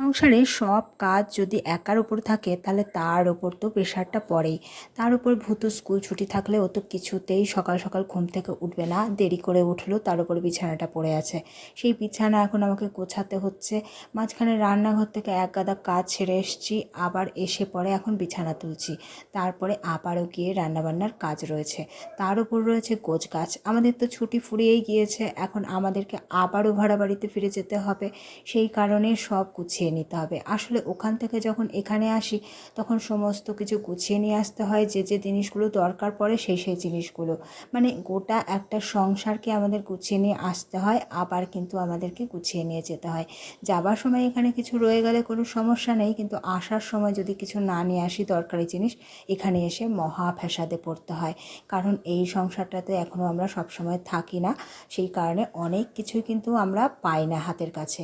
সংসারে সব কাজ যদি একার উপর থাকে তাহলে তার ওপর তো প্রেশারটা পড়েই। তার উপর ভূতু স্কুল ছুটি থাকলে ও তো কিছুতেই সকাল সকাল ঘুম থেকে উঠবে না, দেরি করে উঠলো, তার উপর বিছানাটা পড়ে আছে। সেই বিছানা এখন আমাকে গোছাতে হচ্ছে। মাঝখানে রান্নাঘর থেকে এক গাদা কাজ ছেড়ে এসেছি, আবার এসে পরে এখন বিছানা তুলছি। তারপরে আবারও গিয়ে রান্নাবান্নার কাজ রয়েছে, তার উপর রয়েছে গোছগাছ। আমাদের তো ছুটি ফুরিয়েই গিয়েছে, এখন আমাদেরকে আবারও ভাড়া বাড়িতে ফিরে যেতে হবে। সেই কারণে সব গুছিয়ে নিতে হবে। আসলে ওখান থেকে যখন এখানে আসি তখন সমস্ত কিছু গুছিয়ে নিয়ে আসতে হয়, যে যে জিনিসগুলো দরকার পড়ে সেই সেই জিনিসগুলো। মানে গোটা একটা সংসারকে আমাদের গুছিয়ে নিয়ে আসতে হয়, আবার কিন্তু আমাদেরকে গুছিয়ে নিয়ে যেতে হয়। যাবার সময় এখানে কিছু রয়ে গেলে কোনো সমস্যা নেই, কিন্তু আসার সময় যদি কিছু না নিয়ে আসি দরকারি জিনিস, এখানে এসে মহা ফ্যাসাদে পড়তে হয়। কারণ এই সংসারটাতে এখনও আমরা সবসময় থাকি না, সেই কারণে অনেক কিছুই কিন্তু আমরা পাই না হাতের কাছে।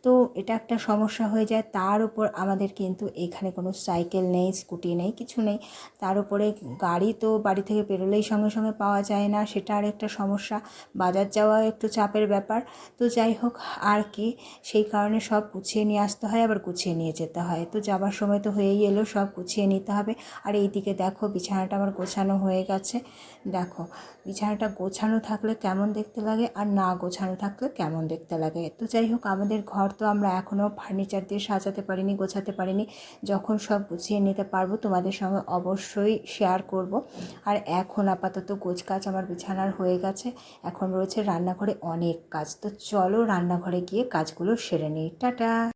তো এটা একটা সমস্যা হয়ে যায়। তার উপর আমাদের কিন্তু এখানে কোনো সাইকেল নেই, স্কুটি নেই, কিছু নেই। তার উপরে গাড়ি তো বাড়ি থেকে বেরোলেই সঙ্গে সঙ্গে পাওয়া যায় না, সেটা আরেকটা সমস্যা। বাজার যাওয়া একটু চাপের ব্যাপার। তো যাই হোক আর কি, সেই কারণে সব গুছিয়ে নিয়ে আসতে হয়, আবার গুছিয়ে নিয়ে যেতে হয়। তো যাবার সময় তো হয়েই এলো, সব গুছিয়ে নিতে হবে। আর এইদিকে দেখো বিছানাটা আমার গোছানো হয়ে গেছে। দেখো বিছানাটা গোছানো থাকলে কেমন দেখতে লাগে আর না গোছানো থাকলে কেমন দেখতে লাগে। তো যাই হোক, আমাদের ঘর তো আমরা এখনও ফার্নিচার দিয়ে সাজাতে পারিনি, গোছাতে পারিনি। যখন সব গুছিয়ে নিতে পারবো তোমাদের সঙ্গে অবশ্যই শেয়ার করব। আর এখন আপাতত গোছগাছ আমার বিছানার হয়ে গেছে, এখন রয়েছে রান্নাঘরে অনেক কাজ। তো চলো রান্নাঘরে গিয়ে কাজগুলো সেরে নিই। টাটা।